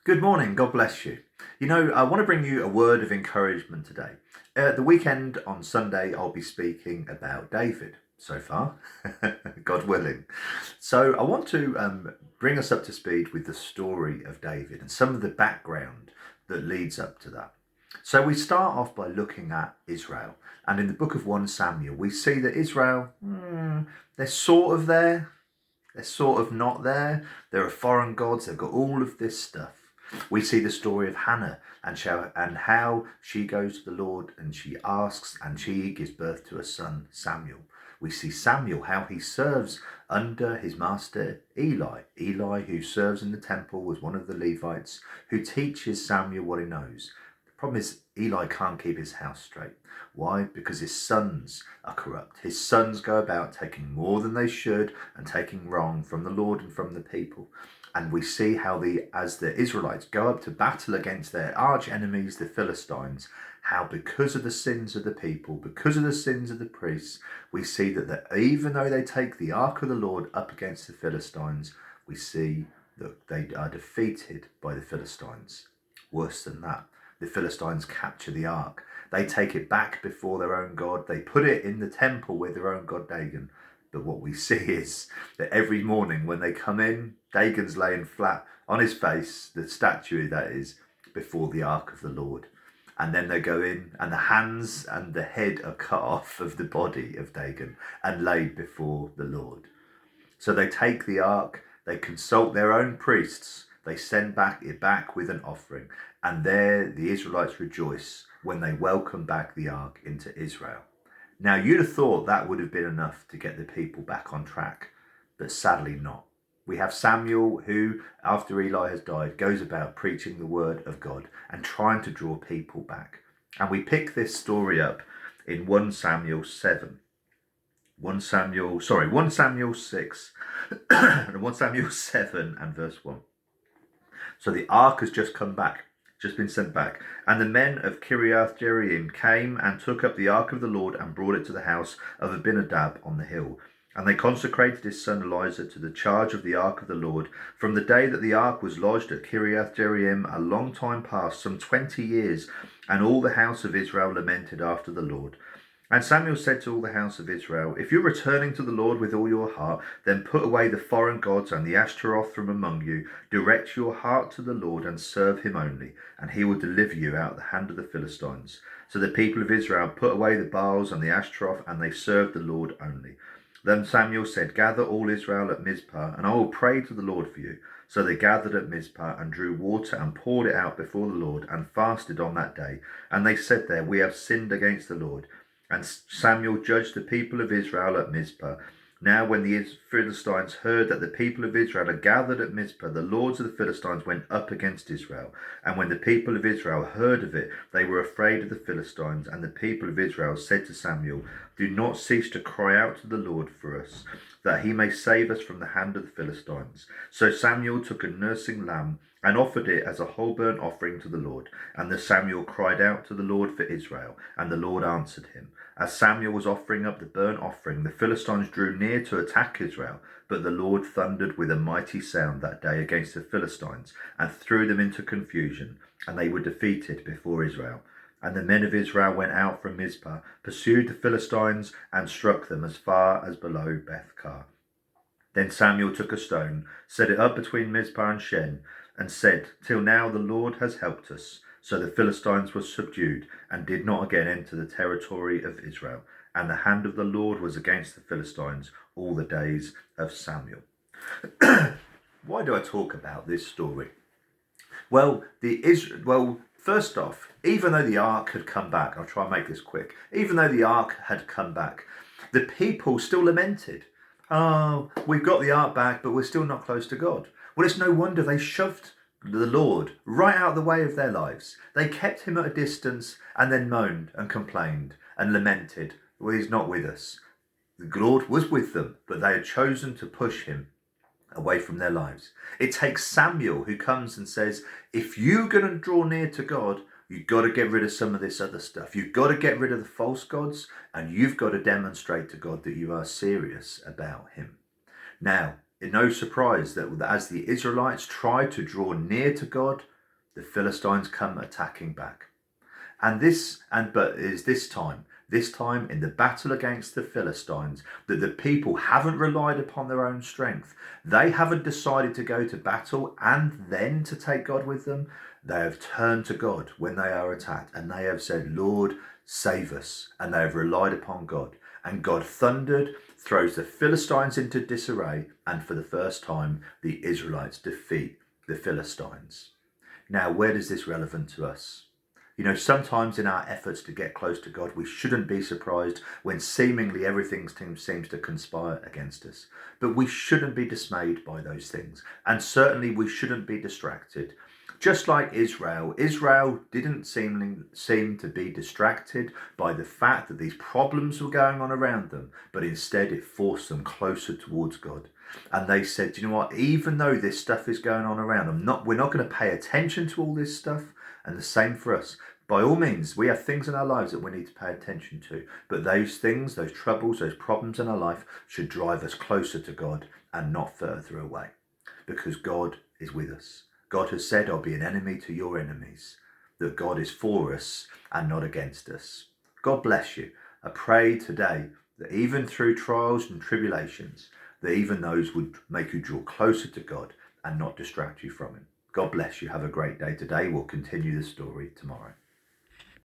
Good morning, God bless you. I want to bring you a word of encouragement today. At the weekend on Sunday, I'll be speaking about David so far, God willing. So, I want to bring us up to speed with the story of David and some of the background that leads up to that. So, we start off by looking at Israel. And in the book of 1 Samuel, we see that Israel, they're sort of there, they're sort of not there. There are foreign gods, they've got all of this stuff. We see the story of Hannah and how she goes to the Lord and she asks and she gives birth to a son, Samuel. We see Samuel, how he serves under his master Eli. Eli, who serves in the temple, was one of the Levites who teaches Samuel what he knows. The problem is Eli can't keep his house straight. Why? Because his sons are corrupt. His sons go about taking more than they should and taking wrong from the Lord and from the people. And we see how as the Israelites go up to battle against their arch enemies, the Philistines, how because of the sins of the people, because of the sins of the priests, we see that even though they take the ark of the Lord up against the Philistines, we see that they are defeated by the Philistines. Worse than that, the Philistines capture the ark. They take it back before their own God. They put it in the temple with their own god Dagon. But what we see is that every morning when they come in, Dagon's laying flat on his face, the statue that is, before the ark of the Lord. And then they go in, and the hands and the head are cut off of the body of Dagon and laid before the Lord. So they take the ark, they consult their own priests, they send it back with an offering, and there the Israelites rejoice when they welcome back the ark into Israel. Now, you'd have thought that would have been enough to get the people back on track, but sadly not. We have Samuel who, after Eli has died, goes about preaching the word of God and trying to draw people back. And we pick this story up in 1 Samuel 7. 1 Samuel 6 and 1 Samuel 7 and verse 1. So the ark has just come back, just been sent back. And the men of Kiriath Jearim came and took up the ark of the Lord and brought it to the house of Abinadab on the hill. And they consecrated his son Eleazar to the charge of the ark of the Lord. From the day that the ark was lodged at Kiriath Jearim, a long time passed, some 20 years, and all the house of Israel lamented after the Lord. And Samuel said to all the house of Israel, if you're returning to the Lord with all your heart, then put away the foreign gods and the Ashtaroth from among you. Direct your heart to the Lord and serve him only, and he will deliver you out of the hand of the Philistines. So the people of Israel put away the Baals and the Ashtaroth, and they served the Lord only. Then Samuel said, gather all Israel at Mizpah, and I will pray to the Lord for you. So they gathered at Mizpah and drew water and poured it out before the Lord and fasted on that day. And they said there, we have sinned against the Lord. And Samuel judged the people of Israel at Mizpah. Now when the Philistines heard that the people of Israel had gathered at Mizpah, the lords of the Philistines went up against Israel. And when the people of Israel heard of it, they were afraid of the Philistines. And the people of Israel said to Samuel, do not cease to cry out to the Lord for us, that he may save us from the hand of the Philistines. So Samuel took a nursing lamb and offered it as a whole burnt offering to the Lord. And the Samuel cried out to the Lord for Israel, and the Lord answered him. As Samuel was offering up the burnt offering, the Philistines drew near to attack Israel, but the Lord thundered with a mighty sound that day against the Philistines, and threw them into confusion, and they were defeated before Israel. And the men of Israel went out from Mizpah, pursued the Philistines, and struck them as far as below Beth-kar. Then Samuel took a stone, set it up between Mizpah and Shen, and said, till now the Lord has helped us. So the Philistines were subdued, and did not again enter the territory of Israel. And the hand of the Lord was against the Philistines all the days of Samuel. Why do I talk about this story? Well, first off, even though the ark had come back, I'll try and make this quick. Even though the ark had come back, the people still lamented. Oh, we've got the ark back, but we're still not close to God. Well, it's no wonder they shoved the Lord right out of the way of their lives. They kept him at a distance and then moaned and complained and lamented, well, he's not with us. The Lord was with them, but they had chosen to push him away from their lives. It takes Samuel who comes and says, if you're going to draw near to God, you've got to get rid of some of this other stuff. You've got to get rid of the false gods, and you've got to demonstrate to God that you are serious about him. Now, no surprise that as the Israelites tried to draw near to God, the Philistines come attacking back. But it is this time in the battle against the Philistines, that the people haven't relied upon their own strength. They haven't decided to go to battle and then to take God with them. They have turned to God when they are attacked, and they have said, Lord, save us. And they have relied upon God. And God thundered, throws the Philistines into disarray, and for the first time, the Israelites defeat the Philistines. Now, where is this relevant to us? Sometimes in our efforts to get close to God, we shouldn't be surprised when seemingly everything seems to conspire against us. But we shouldn't be dismayed by those things. And certainly we shouldn't be distracted. Just like Israel didn't seem to be distracted by the fact that these problems were going on around them, but instead it forced them closer towards God. And they said, you know what, even though this stuff is going on around them, we're not going to pay attention to all this stuff. And the same for us. By all means, we have things in our lives that we need to pay attention to. But those things, those troubles, those problems in our life should drive us closer to God and not further away. Because God is with us. God has said, I'll be an enemy to your enemies. That God is for us and not against us. God bless you. I pray today that even through trials and tribulations, that even those would make you draw closer to God and not distract you from him. God bless you. Have a great day today. We'll continue the story tomorrow.